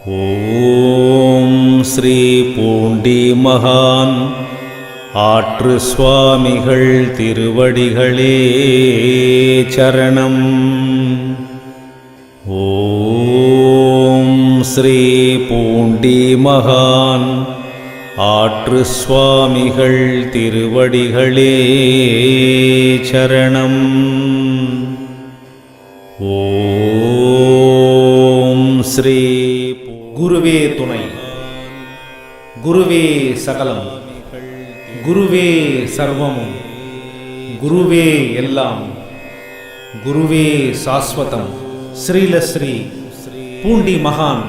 ஓம் ஸ்ரீ பூண்டி மகான் ஆற்று சுவாமிகள் திருவடிகளே சரணம். ஓம் ஸ்ரீ பூண்டி மகான் ஆற்று சுவாமிகள் திருவடிகளே சரணம். ஓம் ஸ்ரீ குருவே துணை, குருவே சகலம், குருவே சர்வமும், குருவே எல்லாம், குருவே சாஸ்வதம். ஸ்ரீலஸ்ரீ பூண்டி மகான்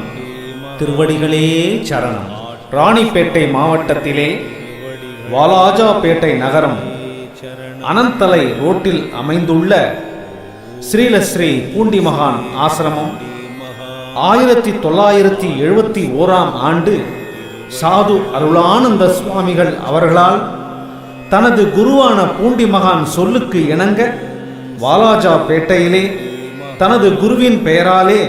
திருவடிகளே சரணம். ராணிப்பேட்டை மாவட்டத்திலே வாலாஜாபேட்டை நகரம் அனந்தலை ரோட்டில் அமைந்துள்ள ஸ்ரீலஸ்ரீ பூண்டி மகான் ஆசிரமம் 1971ஆம் ஆண்டு சாது அருளானந்த சுவாமிகள் அவர்களால் தனது குருவான பூண்டி மகான் சொல்லுக்கு இணங்க வாலாஜாபேட்டையிலே தனது குருவின் பெயராலே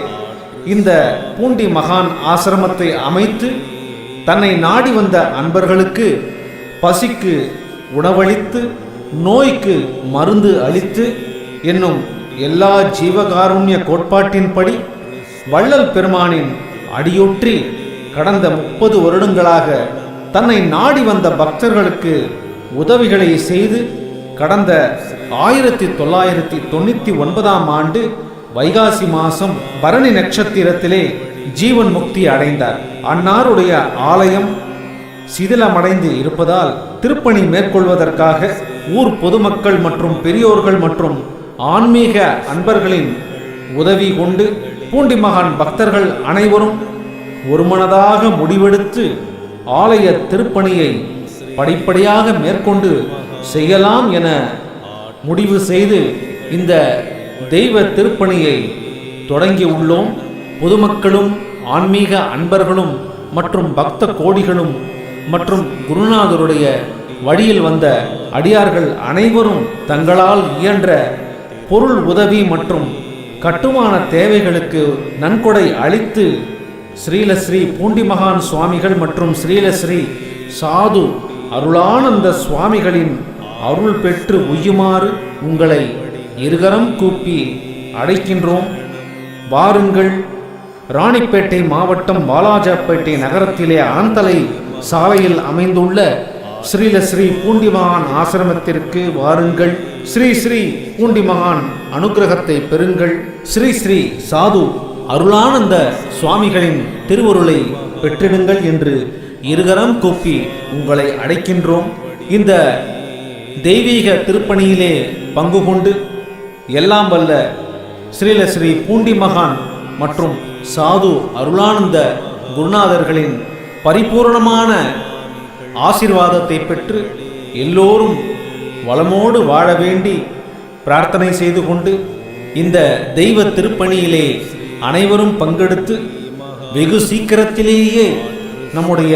இந்த பூண்டி மகான் ஆசிரமத்தை அமைத்து தன்னை நாடி வந்த அன்பர்களுக்கு பசிக்கு உணவளித்து நோய்க்கு மருந்து அளித்து என்னும் எல்லா ஜீவகாருண்ய கோட்பாட்டின்படி வள்ளல் பெருமானின் அடியொற்றி கடந்த 30 வருடங்களாக தன்னை நாடி வந்த பக்தர்களுக்கு உதவிகளை செய்து கடந்த 1999ஆம் ஆண்டு வைகாசி மாதம் பரணி நட்சத்திரத்திலே ஜீவன் முக்தி அடைந்தார். அன்னாருடைய ஆலயம் சிதிலமடைந்து இருப்பதால் திருப்பணி மேற்கொள்வதற்காக ஊர் பொதுமக்கள் மற்றும் பெரியோர்கள் மற்றும் ஆன்மீக அன்பர்களின் உதவி கொண்டு பூண்டி மகான் பக்தர்கள் அனைவரும் ஒருமனதாக முடிவெடுத்து ஆலய திருப்பணியை படிப்படியாக மேற்கொண்டு செய்யலாம் என முடிவு செய்து இந்த தெய்வ திருப்பணியை தொடங்கி உள்ளோம். பொதுமக்களும் ஆன்மீக அன்பர்களும் மற்றும் பக்த கோடிகளும் மற்றும் குருநாதருடைய வழியில் வந்த அடியார்கள் அனைவரும் தங்களால் இயன்ற பொருள் உதவி மற்றும் கட்டுமான தேவைகளுக்கு நன்கொடை அளித்து ஸ்ரீலஸ்ரீ பூண்டி மகான் சுவாமிகள் மற்றும் ஸ்ரீலஸ்ரீ சாது அருளானந்த சுவாமிகளின் அருள் பெற்று உய்யுமாறு உங்களை இருகரம் கூப்பி அழைக்கின்றோம். வாருங்கள். ராணிப்பேட்டை மாவட்டம் வாலாஜாபேட்டை நகரத்திலே அனந்தலை சாலையில் அமைந்துள்ள ஸ்ரீலஸ்ரீ பூண்டி மகான் ஆசிரமத்திற்கு வாருங்கள். ஸ்ரீ ஸ்ரீ பூண்டி மகான் அனுகிரகத்தை பெறுங்கள். ஸ்ரீ ஸ்ரீ சாது அருளானந்த சுவாமிகளின் திருவருளை பெற்றிடுங்கள் என்று இருகரம் கூப்பி உங்களை அழைக்கின்றோம். இந்த தெய்வீக திருப்பணியிலே பங்கு கொண்டு எல்லாம் வல்ல ஸ்ரீலஸ்ரீ பூண்டி மகான் மற்றும் சாது அருளானந்த குருநாதர்களின் பரிபூர்ணமான ஆசீர்வாதத்தை பெற்று எல்லோரும் வளமோடு வாழ வேண்டி பிரார்த்தனை செய்து கொண்டு இந்த தெய்வ திருப்பணியிலே அனைவரும் பங்கெடுத்து வெகு சீக்கிரத்திலேயே நம்முடைய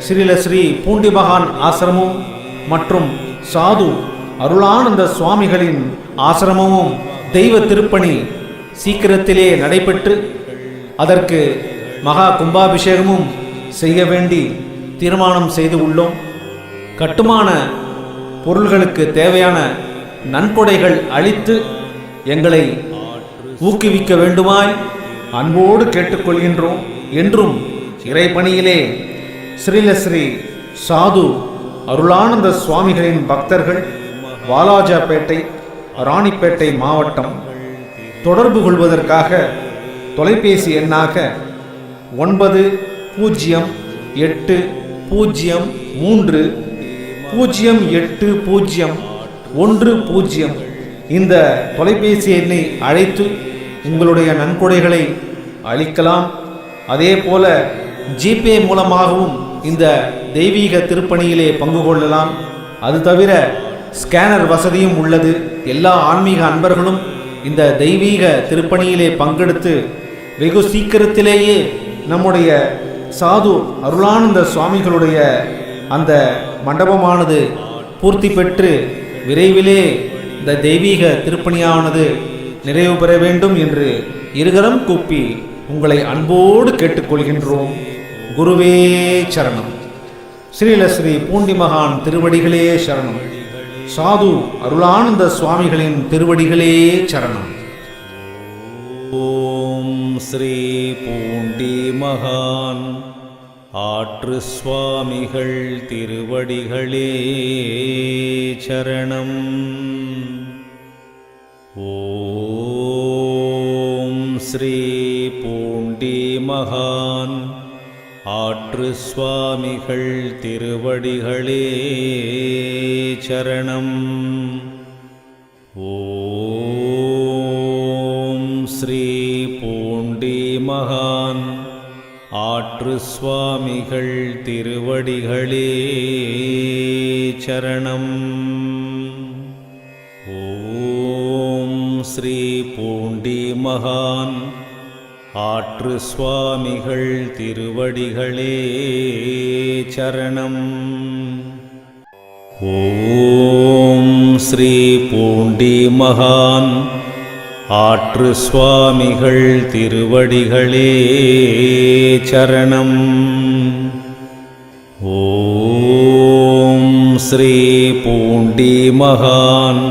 ஸ்ரீலஸ்ரீ பூண்டி மகான் ஆசிரமம் மற்றும் சாது அருளானந்த சுவாமிகளின் ஆசிரமமும் தெய்வ திருப்பணி சீக்கிரத்திலே நடைபெற்று அதற்கு மகா கும்பாபிஷேகமும் செய்ய வேண்டி தீர்மானம் செய்து உள்ளோம். கட்டுமான பொருள்களுக்கு தேவையான நன்கொடைகள் அளித்து எங்களை ஊக்குவிக்க வேண்டுமாய் அன்போடு கேட்டுக்கொள்கின்றோம். என்றும் இறைப்பணியிலே ஸ்ரீலஸ்ரீ சாது அருளானந்த சுவாமிகளின் பக்தர்கள் வாலாஜாபேட்டை ராணிப்பேட்டை மாவட்டம். தொடர்பு கொள்வதற்காக தொலைபேசி எண்ணாக 9038300810 இந்த தொலைபேசி எண்ணை அழைத்து உங்களுடைய நன்கொடைகளை அளிக்கலாம். அதே போல ஜிபே மூலமாகவும் இந்த தெய்வீக திருப்பணியிலே பங்கு கொள்ளலாம். அது தவிர ஸ்கேனர் வசதியும் உள்ளது. எல்லா ஆன்மீக அன்பர்களும் இந்த தெய்வீக திருப்பணியிலே பங்கெடுத்து வெகு சீக்கிரத்திலேயே நம்முடைய சாது அருளானந்த சுவாமிகளுடைய அந்த மண்டபமானது பூர்த்தி பெற்று விரைவிலே இந்த தெய்வீக திருப்பணியானது நிறைவு பெற வேண்டும் என்று இருகரம் கூப்பி உங்களை அன்போடு கேட்டுக்கொள்கின்றோம். குருவே சரணம். ஸ்ரீல ஸ்ரீ பூண்டி மகான் திருவடிகளே சரணம். சாது அருளானந்த சுவாமிகளின் திருவடிகளே சரணம். ஓம் ஸ்ரீ பூண்டி மகான் ஆற்று சுவாமிகள் திருவடிகளே சரணம். ஓம் ஸ்ரீ பூண்டி மகான் ஆற்று சுவாமிகள் திருவடிகளே சரணம். ஓம் ஸ்ரீ பூண்டி மகான் ஆற்று சுவாமிகள் திருவடிகளே சரணம். ஓம் ஸ்ரீ பூண்டி மகான் ஆற்று சுவாமிகள் திருவடிகளே சரணம். ஓம் ஸ்ரீ பூண்டி மகான் ஆற்று சுவாமிகள் திருவடிகளே சரணம். ஓம் ஸ்ரீ பூண்டி மகான்